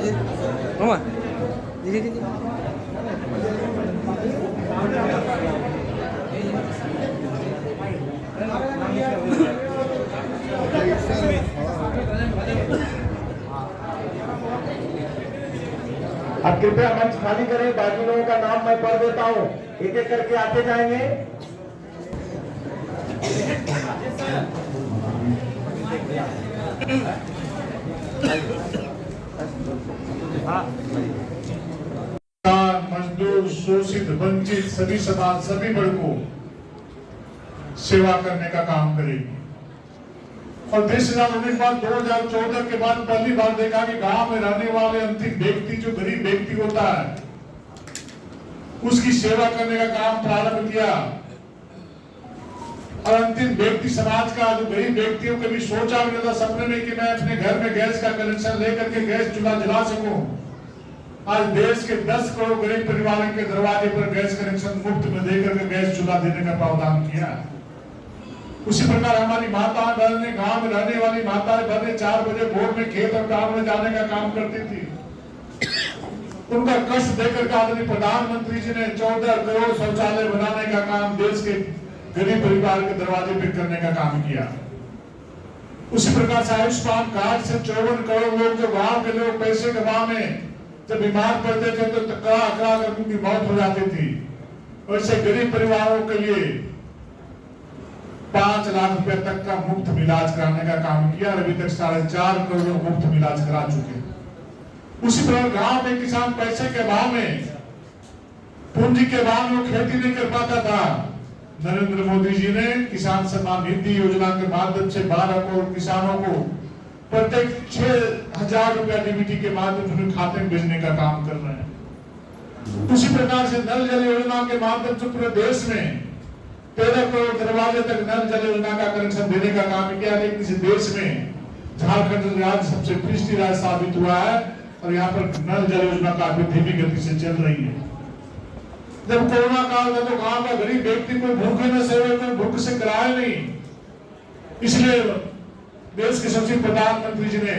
मामा जी जी अब कृपया मंच खाली करें, बाकी लोगों का नाम मैं पढ़ देता हूँ, एक एक करके आते जाएंगे। मजदूर, शोषित, वंचित सभी समाज, सभी वर्ग को सेवा करने का काम करेगी। और देश आजाद होने के बाद 2014 के बाद पहली बार देखा कि गांव में रहने वाले अंतिम व्यक्ति, जो गरीब व्यक्ति होता है, उसकी सेवा करने का काम प्रारंभ किया। और अंतिम व्यक्ति समाज का, जो गरीब व्यक्तियों कभी सोचा भी नहीं था सपने में कि मैं अपने घर में गैस का कनेक्शन लेकर के गैस चूल्हा जला सकूं। आज देश के 10 करोड़ गरीब परिवारों के दरवाजे पर गैस कनेक्शन मुफ्त में देकर के गैस चूल्हा देने का प्रावधान किया। उसी प्रकार हमारी माता बहनें, गांव में रहने वाली माताएं बहनें 4 बजे भोर में खेत और गांव में जाने का काम करती थी। उनका कष्ट देकर के आदरणीय प्रधानमंत्री जी ने 14 करोड़ शौचालय बनाने का काम देश के गरीब परिवार के दरवाजे पे करने का काम किया। उसी प्रकार से आयुष्मान कार्ड से 54 करोड़ लोग, जो गांव के लोग पैसे के अभाव में जब बीमार पड़ते थे तो कड़ा कर उनकी मौत हो जाती थी, वैसे गरीब परिवारों के लिए 5 लाख रुपए तक का मुफ्त इलाज कराने का काम किया। अभी तक 4.5 करोड़ मुफ्त इलाज करा चुके। उसी प्रकार गांव में किसान पैसे के अभाव में, पूंजी के अभाव में खेती नहीं कर पाता था। नरेंद्र मोदी जी ने किसान सम्मान निधि योजना के माध्यम से 12 करोड़ किसानों को प्रत्येक 6,000 रुपया डीबीटी के माध्यम से खाते में भेजने का काम कर रहे हैं। उसी प्रकार से नल जल योजना के माध्यम से पूरे देश में 13 करोड़ दरवाजे तक नल जल योजना का कनेक्शन देने का काम किया। लेकिन इस देश में झारखंड राज्य सबसे पिछड़ी राज्य साबित हुआ है और यहाँ पर नल जल योजना काफी धीमी गति से चल रही है। जब कोरोना काल में तो गांव का गरीब व्यक्ति को भूखे न सोए, कोई भूख से कराए नहीं, इसलिए देश के सचिव प्रधानमंत्री जी ने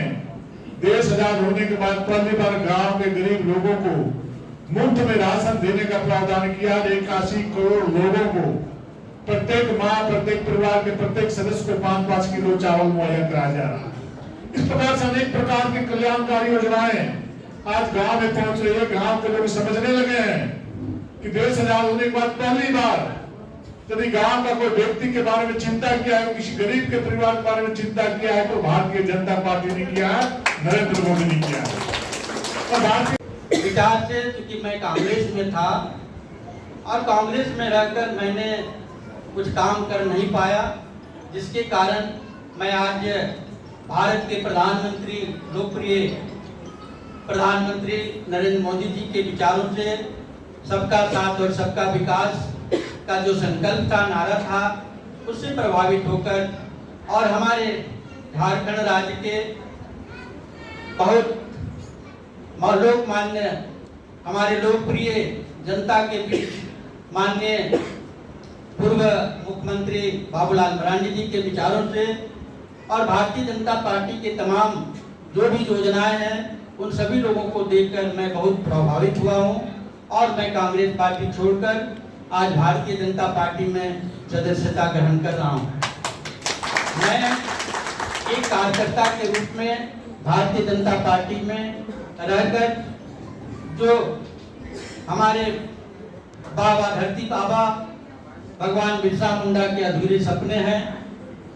देश आजाद होने के बाद पहली बार गांव के गरीब लोगों को मुफ्त में राशन देने का प्रावधान किया। 81 करोड़ लोगों को प्रत्येक माँ, प्रत्येक परिवार के प्रत्येक सदस्य को 5-5 किलो चावल मुहैया कराया जा रहा है। इस प्रकार से अनेक प्रकार की कल्याणकारी योजनाएं आज गांव में पहुंच रही है। गांव के लोग समझने लगे हैं कि देश आजाद होने के बाद पहली बार यदि गांव का कोई व्यक्ति के बारे में चिंता किया है, किसी गरीब के परिवार के बारे में चिंता किया है, तो भारतीय जनता पार्टी ने किया है, नरेंद्र मोदी ने किया है। और भारतीय विचार से, क्योंकि मैं कांग्रेस में था और कांग्रेस में रहकर मैंने कुछ काम कर नहीं पाया, जिसके कारण मैं आज भारत के प्रधानमंत्री, लोकप्रिय प्रधानमंत्री नरेंद्र मोदी जी के विचारों से सबका साथ और सबका विकास का जो संकल्प था, नारा था, उससे प्रभावित होकर और हमारे झारखंड राज्य के बहुत लोकमान्य, हमारे लोकप्रिय जनता के बीच माननीय पूर्व मुख्यमंत्री बाबूलाल मरांडी जी के विचारों से और भारतीय जनता पार्टी के तमाम जो भी योजनाएं हैं, उन सभी लोगों को देखकर मैं बहुत प्रभावित हुआ हूं और मैं कांग्रेस पार्टी छोड़कर आज भारतीय जनता पार्टी में सदस्यता ग्रहण कर रहा हूं। मैं एक कार्यकर्ता के रूप में भारतीय जनता पार्टी में रहकर जो हमारे बाबा धरती बाबा भगवान बिरसा मुंडा के अधूरे सपने हैं,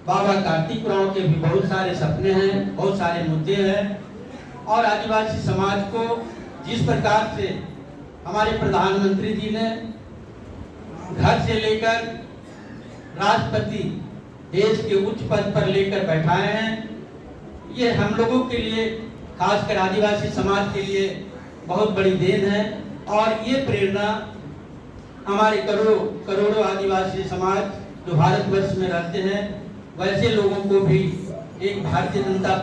बाबा कार्तिक राव के भी बहुत सारे सपने हैं, बहुत सारे मुद्दे हैं और आदिवासी समाज को जिस प्रकार से हमारे प्रधानमंत्री जी ने घर से लेकर राष्ट्रपति, देश के उच्च पद पर लेकर बैठाए हैं, ये हम लोगों के लिए, खासकर आदिवासी समाज के लिए बहुत बड़ी देन है और ये प्रेरणा हमारे करोड़ों आदिवासी समाज जो भारतवर्ष में रहते हैं, वैसे लोगों को भी एक भारतीय जनता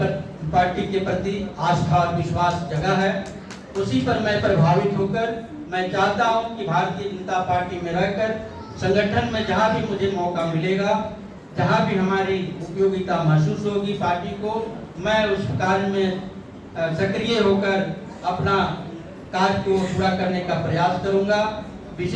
पार्टी के प्रति आस्था और विश्वास जगा है। उसी पर मैं प्रभावित होकर मैं चाहता हूं कि भारतीय जनता पार्टी में रहकर संगठन में जहां भी मुझे मौका मिलेगा, जहां भी हमारी उपयोगिता महसूस होगी पार्टी को, मैं उस कार्य में सक्रिय होकर अपना कार्य को पूरा करने का प्रयास करूंगा। विशेष